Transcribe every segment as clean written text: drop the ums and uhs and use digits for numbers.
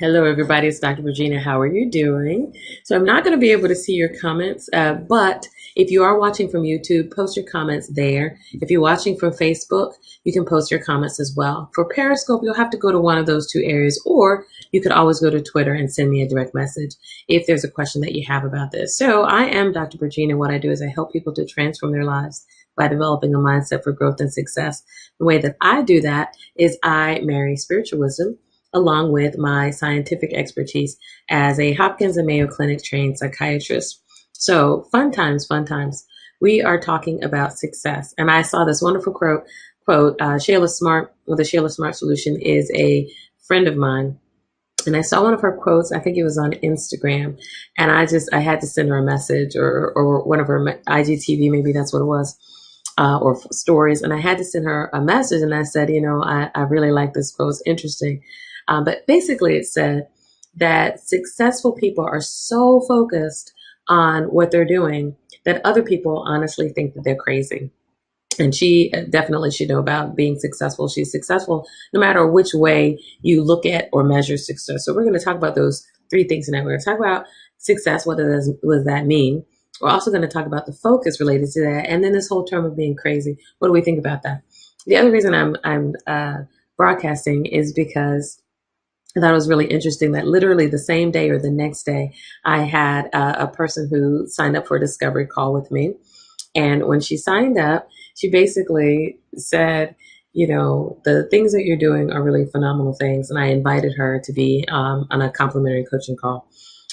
Hello, everybody. It's Dr. Bergina. How are you doing? So I'm not going to be able to see your comments, but if you are watching from YouTube, post your comments there. If you're watching from Facebook, you can post your comments as well. For Periscope, you'll have to go to one of those two areas, or you could always go to Twitter and send me a direct message if there's a question that you have about this. So I am Dr. Bergina. What I do is I help people to transform their lives by developing a mindset for growth and success. The way that I do that is I marry spiritual wisdom along with my scientific expertise as a Hopkins and Mayo Clinic trained psychiatrist. So fun times, fun times. We are talking about success. And I saw this wonderful quote, Shayla Smart, well, the Shayla Smart solution is a friend of mine. And I saw one of her quotes, I think it was on Instagram, and I had to send her a message or one of her IGTV, maybe that's what it was, or stories. And I had to send her a message and I said, I really like this quote. It's interesting. But basically, it said that successful people are so focused on what they're doing that other people honestly think that they're crazy. And she definitely should know about being successful. She's successful no matter which way you look at or measure success. So we're going to talk about those three things tonight. We're going to talk about success. What does that mean? We're also going to talk about the focus related to that. And then this whole term of being crazy. What do we think about that? The other reason I'm broadcasting is because I thought it was really interesting that literally the same day or the next day, I had a person who signed up for a discovery call with me. And when she signed up, she basically said, the things that you're doing are really phenomenal things. And I invited her to be on a complimentary coaching call,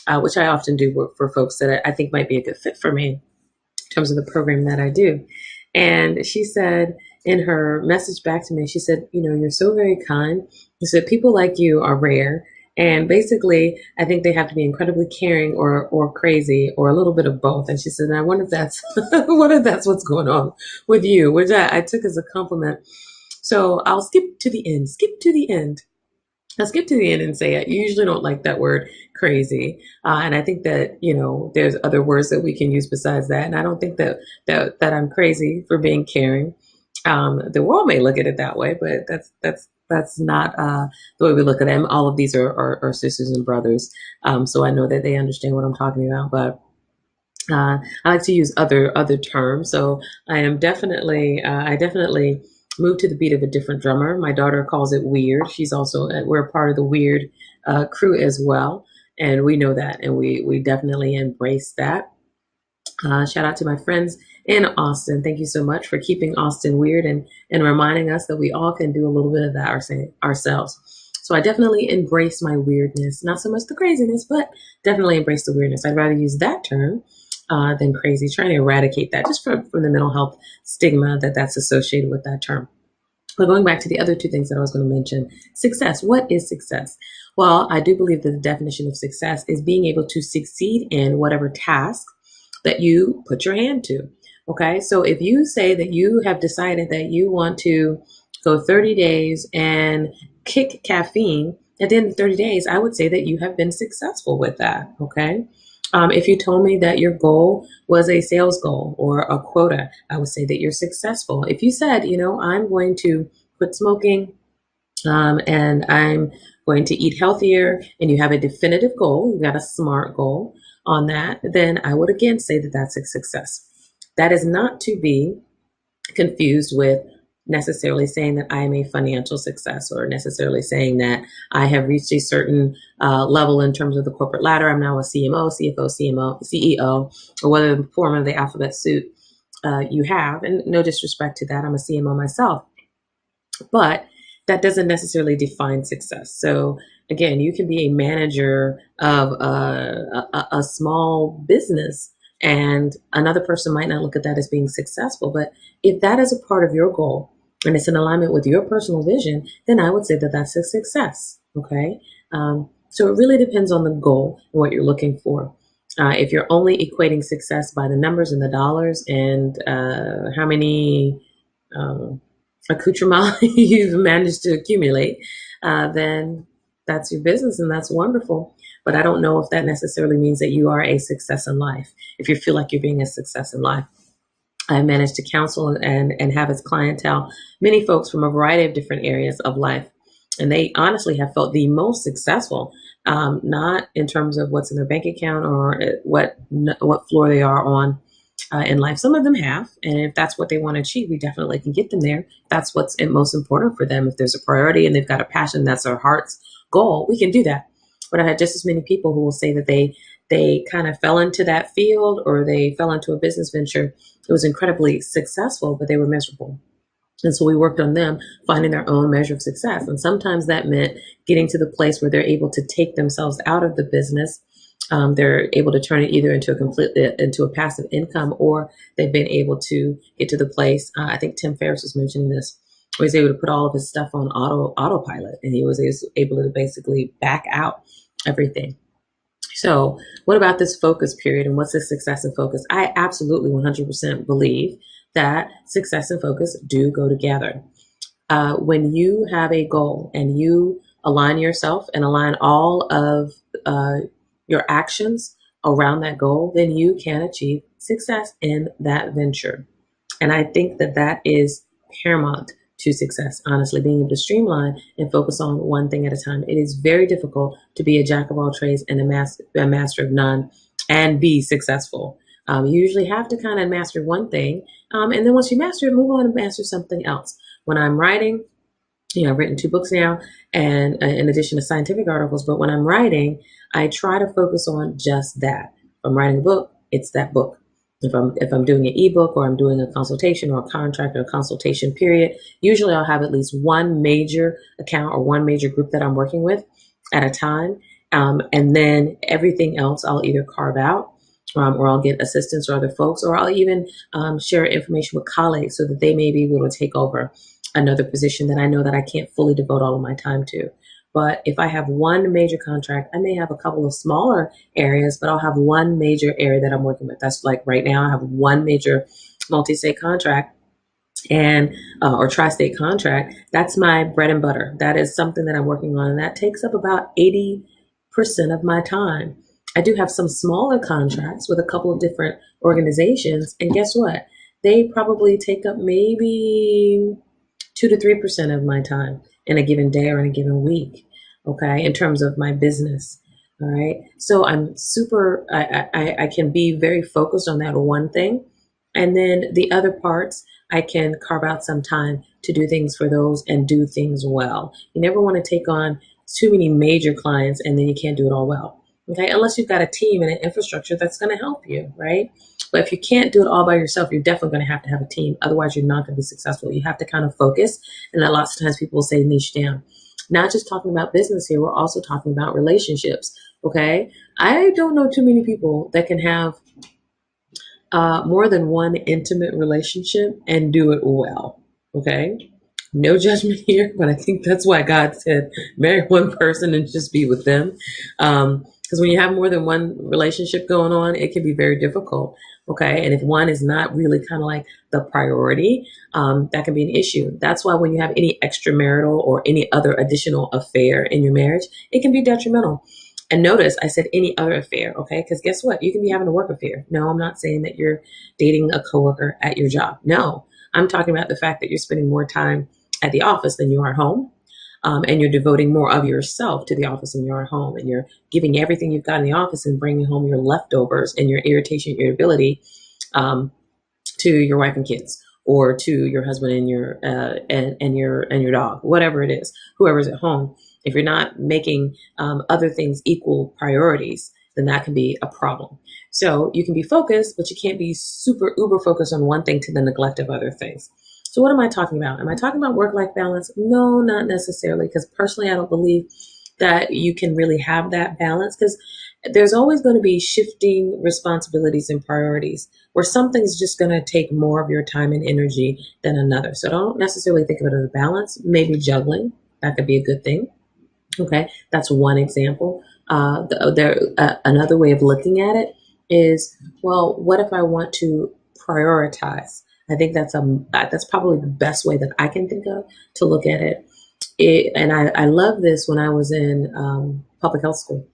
which I often do for folks that I think might be a good fit for me in terms of the program that I do. And she said in her message back to me, she said, you're so very kind. She said, people like you are rare. And basically, I think they have to be incredibly caring or crazy or a little bit of both. And she said, and I wonder if that's, wonder if that's what's going on with you, which I took as a compliment. So I'll skip to the end, I'll skip to the end and say I usually don't like that word crazy. And I think that, there's other words that we can use besides that. And I don't think that I'm crazy for being caring. The world may look at it that way, but that's not the way we look at them. All of these are sisters and brothers. So I know that they understand what I'm talking about, but I like to use other terms. So I definitely moved to the beat of a different drummer. My daughter calls it weird. We're a part of the weird crew as well, and we know that, and we definitely embrace that. Shout out to my friends in Austin. Thank you so much for keeping Austin weird and reminding us that we all can do a little bit of that ourselves. So I definitely embrace my weirdness, not so much the craziness, but definitely embrace the weirdness. I'd rather use that term than crazy, trying to eradicate that just from the mental health stigma that's associated with that term. But going back to the other two things that I was going to mention, success. What is success? Well, I do believe that the definition of success is being able to succeed in whatever task that you put your hand to. Okay, so if you say that you have decided that you want to go 30 days and kick caffeine, at the end of 30 days, I would say that you have been successful with that. Okay. If you told me that your goal was a sales goal or a quota, I would say that you're successful. If you said, I'm going to quit smoking and I'm going to eat healthier, and you have a definitive goal, you've got a SMART goal on that, then I would again say that that's a success. That is not to be confused with necessarily saying that I am a financial success or necessarily saying that I have reached a certain level in terms of the corporate ladder. I'm now a CMO, CFO, CEO, or whatever form of the alphabet soup you have. And no disrespect to that, I'm a CMO myself. But that doesn't necessarily define success. So again, you can be a manager of a small business and another person might not look at that as being successful. But if that is a part of your goal and it's in alignment with your personal vision, then I would say that that's a success. Okay. So it really depends on the goal and what you're looking for. If you're only equating success by the numbers and the dollars and how many accoutrement you've managed to accumulate, then that's your business and that's wonderful. But I don't know if that necessarily means that you are a success in life, if you feel like you're being a success in life. I've managed to counsel and have as clientele many folks from a variety of different areas of life. And they honestly have felt the most successful, not in terms of what's in their bank account or what floor they are on in life. Some of them have, and if that's what they want to achieve, we definitely can get them there. That's what's most important for them. If there's a priority and they've got a passion, that's their heart's goal, we can do that. But I had just as many people who will say that they kind of fell into that field or they fell into a business venture. It was incredibly successful, but they were miserable. And so we worked on them finding their own measure of success. And sometimes that meant getting to the place where they're able to take themselves out of the business. They're able to turn it either into a passive income, or they've been able to get to the place. I think Tim Ferriss was mentioning this, where he's able to put all of his stuff on autopilot, and he was able to basically back out everything. So, what about this focus period and what's the success and focus? I absolutely 100% believe that success and focus do go together. When you have a goal and you align yourself and align all of your actions around that goal, then you can achieve success in that venture. And I think that that is paramount to success, honestly, being able to streamline and focus on one thing at a time. It is very difficult to be a jack of all trades and a master of none and be successful. You usually have to kind of master one thing. And then once you master it, move on and master something else. When I'm writing, I've written 2 books now, and in addition to scientific articles, but when I'm writing, I try to focus on just that. If I'm writing a book, it's that book. If I'm doing an ebook or I'm doing a consultation or a contract or a consultation period, usually I'll have at least one major account or one major group that I'm working with at a time. And then everything else I'll either carve out, or I'll get assistants or other folks, or I'll even share information with colleagues so that they may be able to take over another position that I know that I can't fully devote all of my time to. But if I have one major contract, I may have a couple of smaller areas, but I'll have one major area that I'm working with. That's like right now I have one major multi-state contract and or tri-state contract. That's my bread and butter. That is something that I'm working on, and that takes up about 80% of my time. I do have some smaller contracts with a couple of different organizations, and guess what? They probably take up maybe 2 to 3% of my time in a given day or in a given week. Okay, in terms of my business. All right. So I'm super, I can be very focused on that one thing. And then the other parts, I can carve out some time to do things for those and do things well. You never want to take on too many major clients and then you can't do it all well. Okay. Unless you've got a team and an infrastructure that's going to help you. Right. But if you can't do it all by yourself, you're definitely going to have a team. Otherwise, you're not going to be successful. You have to kind of focus. And that lots of times people will say niche down. Not just talking about business here, we're also talking about relationships. Okay. I don't know too many people that can have more than one intimate relationship and do it well. Okay. No judgment here, but I think that's why God said marry one person and just be with them. Because when you have more than one relationship going on, it can be very difficult. Okay. And if one is not really kind of like the priority, that can be an issue. That's why when you have any extramarital or any other additional affair in your marriage, it can be detrimental. And notice I said any other affair, okay? Because guess what? You can be having a work affair. No, I'm not saying that you're dating a coworker at your job. No, I'm talking about the fact that you're spending more time at the office than you are at home. And you're devoting more of yourself to the office than you are at home. And you're giving everything you've got in the office and bringing home your leftovers and your irritation, irritability to your wife and kids, or to your husband and your your dog, whatever it is, whoever's at home. If you're not making other things equal priorities, then that can be a problem. So you can be focused, but you can't be super uber focused on one thing to the neglect of other things. So what am I talking about? Am I talking about work-life balance? No, not necessarily, because personally, I don't believe that you can really have that balance, because there's always going to be shifting responsibilities and priorities where something's just going to take more of your time and energy than another. So don't necessarily think of it as a balance, maybe juggling. That could be a good thing. Okay, that's one example. Another way of looking at it is, well, what if I want to prioritize? I think that's probably the best way that I can think of to look at it. And I love this when I was in public health school.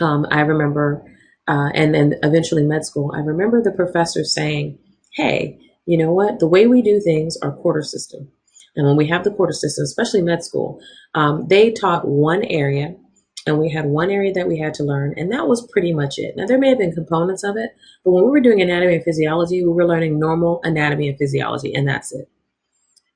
I remember, and then eventually med school, I remember the professor saying, hey, you know what? The way we do things are quarter system. And when we have the quarter system, especially med school, they taught one area, and we had one area that we had to learn, and that was pretty much it. Now, there may have been components of it, but when we were doing anatomy and physiology, we were learning normal anatomy and physiology, and that's it.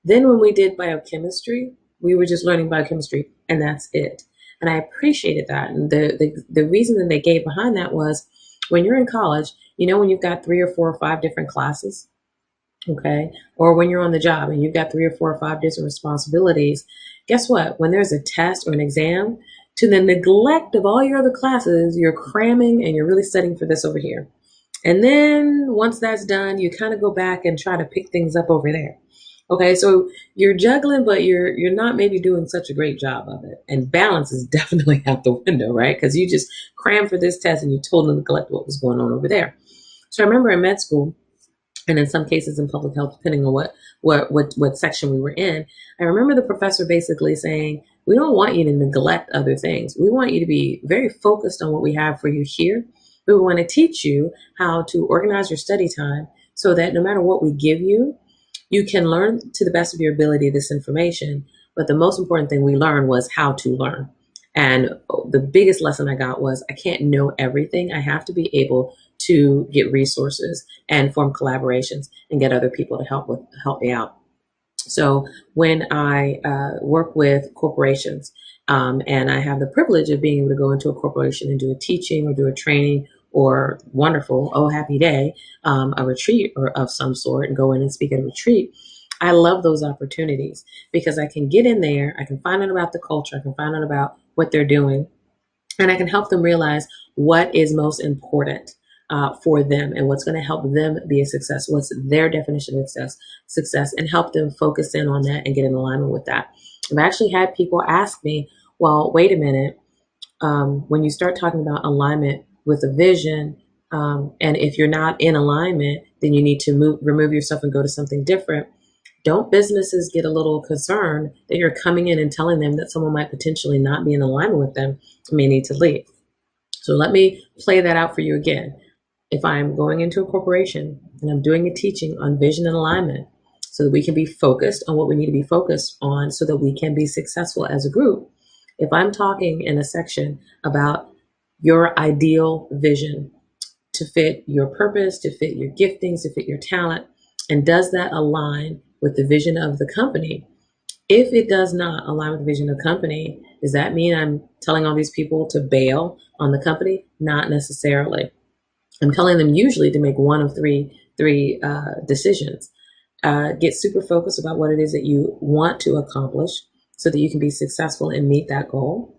Then when we did biochemistry, we were just learning biochemistry, and that's it. And I appreciated that. And the reason that they gave behind that was when you're in college, when you've got 3 or 4 or 5 different classes, okay, or when you're on the job and you've got 3 or 4 or 5 different responsibilities, guess what? When there's a test or an exam, to the neglect of all your other classes, you're cramming and you're really studying for this over here. And then once that's done, you kind of go back and try to pick things up over there. Okay, so you're juggling, but you're not maybe doing such a great job of it. And balance is definitely out the window, right? Because you just crammed for this test and you totally neglect what was going on over there. So I remember in med school, and in some cases in public health, depending on what section we were in, I remember the professor basically saying, we don't want you to neglect other things. We want you to be very focused on what we have for you here. We want to teach you how to organize your study time so that no matter what we give you, you can learn to the best of your ability this information. But the most important thing we learned was how to learn. And the biggest lesson I got was I can't know everything. I have to be able to get resources and form collaborations and get other people to help me out. So when I work with corporations, and I have the privilege of being able to go into a corporation and do a teaching or do a training or wonderful, oh, happy day, a retreat or of some sort, and go in and speak at a retreat, I love those opportunities because I can get in there, I can find out about the culture, I can find out about what they're doing, and I can help them realize what is most important for them and what's going to help them be a success, what's their definition of success, and help them focus in on that and get in alignment with that. I've actually had people ask me, well, wait a minute, when you start talking about alignment with a vision, and if you're not in alignment, then you need to remove yourself and go to something different. Don't businesses get a little concerned that you're coming in and telling them that someone might potentially not be in alignment with them and may need to leave? So let me play that out for you again. If I'm going into a corporation and I'm doing a teaching on vision and alignment so that we can be focused on what we need to be focused on so that we can be successful as a group, if I'm talking in a section about your ideal vision to fit your purpose, to fit your giftings, to fit your talent, and does that align with the vision of the company? If it does not align with the vision of the company, does that mean I'm telling all these people to bail on the company? Not necessarily. I'm telling them usually to make one of three decisions. Get super focused about what it is that you want to accomplish so that you can be successful and meet that goal,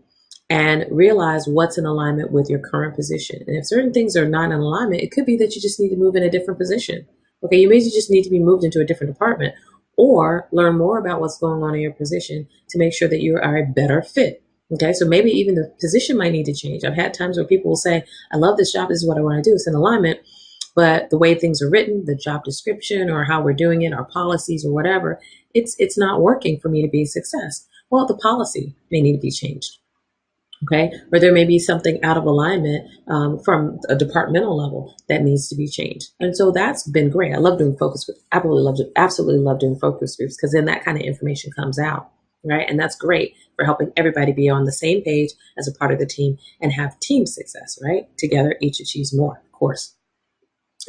and realize what's in alignment with your current position. And if certain things are not in alignment, it could be that you just need to move in a different position. Okay, you may just need to be moved into a different department or learn more about what's going on in your position to make sure that you are a better fit. Okay, so maybe even the position might need to change. I've had times where people will say, I love this job, this is what I want to do, it's in alignment, but the way things are written, the job description or how we're doing it, our policies or whatever, it's not working for me to be a success. Well, the policy may need to be changed. Okay, or there may be something out of alignment from a departmental level that needs to be changed. And so that's been great. I love doing focus groups. Absolutely love doing focus groups because then that kind of information comes out, right? And that's great for helping everybody be on the same page as a part of the team and have team success, right? Together, each achieves more, of course.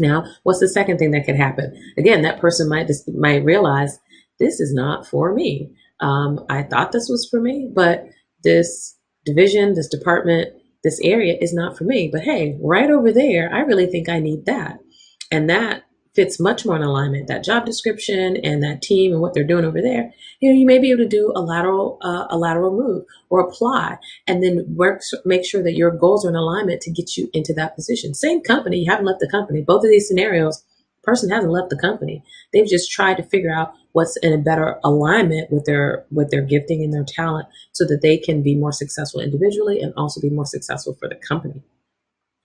Now, what's the second thing that could happen? Again, that person might realize this is not for me. I thought this was for me, but this division, this department, this area is not for me. But hey, right over there, I really think I need that. And that fits much more in alignment, that job description and that team and what they're doing over there. You may be able to do a lateral move or apply and then make sure that your goals are in alignment to get you into that position. Same company, you haven't left the company. Both of these scenarios, person hasn't left the company. They've just tried to figure out what's in a better alignment with their gifting and their talent so that they can be more successful individually and also be more successful for the company.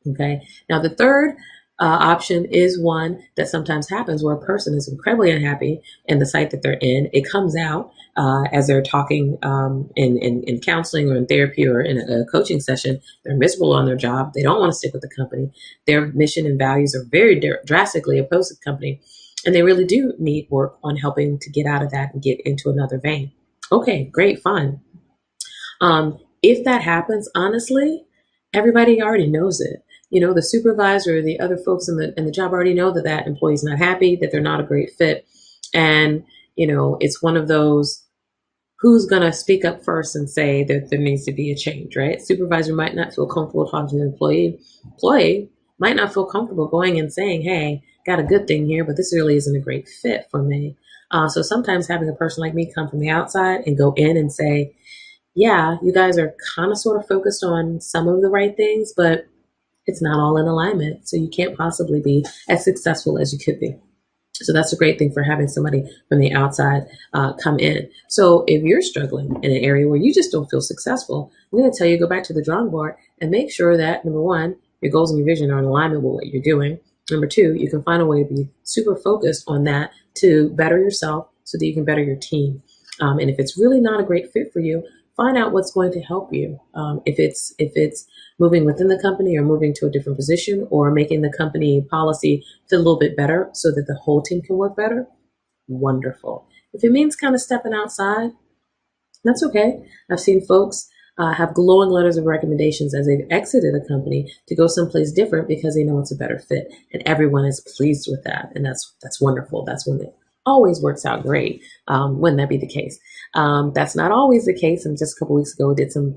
Okay. Now, the third option is one that sometimes happens where a person is incredibly unhappy in the site that they're in. It comes out as they're talking in counseling or in therapy or in a coaching session. They're miserable on their job. They don't want to stick with the company. Their mission and values are very drastically opposed to the company. and they really do need work on helping to get out of that and get into another vein. Okay, great, fine. If that happens, honestly, everybody already knows it. The supervisor, the other folks in the job already know that that employee's not happy, that they're not a great fit, and it's one of those, who's going to speak up first and say that there needs to be a change, right? Supervisor might not feel comfortable talking to the employee. Employee might not feel comfortable going and saying, hey, got a good thing here, but this really isn't a great fit for me. So sometimes having a person like me come from the outside and go in and say, yeah, you guys are kind of sort of focused on some of the right things, but it's not all in alignment. So you can't possibly be as successful as you could be. So that's a great thing for having somebody from the outside come in. So if you're struggling in an area where you just don't feel successful, I'm going to tell you, go back to the drawing board and make sure that, number one, your goals and your vision are in alignment with what you're doing. Number two, you can find a way to be super focused on that to better yourself so that you can better your team. And if it's really not a great fit for you, find out what's going to help you. If it's moving within the company or moving to a different position or making the company policy fit a little bit better so that the whole team can work better, wonderful. If it means kind of stepping outside, that's okay. I've seen folks have glowing letters of recommendations as they've exited a company to go someplace different because they know it's a better fit, and everyone is pleased with that, and that's wonderful. That's when it always works out great. Wouldn't that be the case? That's not always the case. And just a couple weeks ago, did some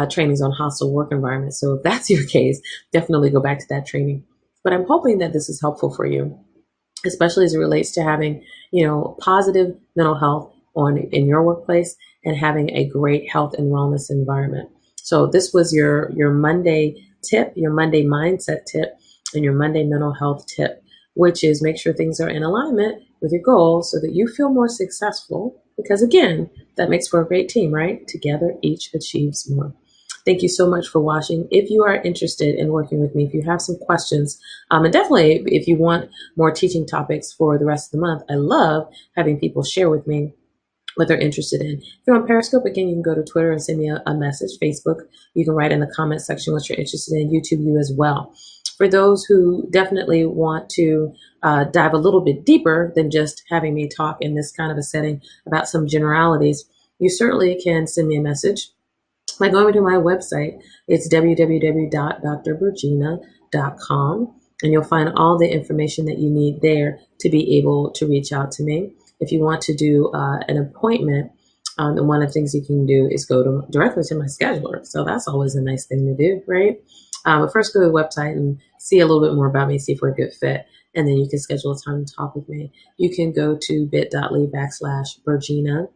trainings on hostile work environments. So if that's your case, definitely go back to that training. But I'm hoping that this is helpful for you, especially as it relates to having, positive mental health in your workplace and having a great health and wellness environment. So this was your Monday tip, your Monday mindset tip, and your Monday mental health tip, which is make sure things are in alignment with your goals so that you feel more successful. Because again, that makes for a great team, right? Together, each achieves more. Thank you so much for watching. If you are interested in working with me, if you have some questions, and definitely if you want more teaching topics for the rest of the month, I love having people share with me what they're interested in. If you're on Periscope, again, you can go to Twitter and send me a message. Facebook, you can write in the comment section what you're interested in. YouTube, you as well. For those who definitely want to dive a little bit deeper than just having me talk in this kind of a setting about some generalities, you certainly can send me a message by going to my website. It's www.drbergina.com, and you'll find all the information that you need there to be able to reach out to me. If you want to do an appointment, and one of the things you can do is go directly to my scheduler. So that's always a nice thing to do, right? But first go to the website and see a little bit more about me, see if we're a good fit, and then you can schedule a time to talk with me. You can go to bit.ly/Bergina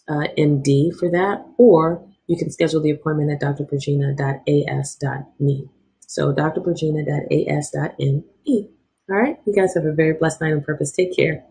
MD for that, or you can schedule the appointment at drbergina.as.me. So drbergina.as.me. All right, you guys have a very blessed night on purpose. Take care.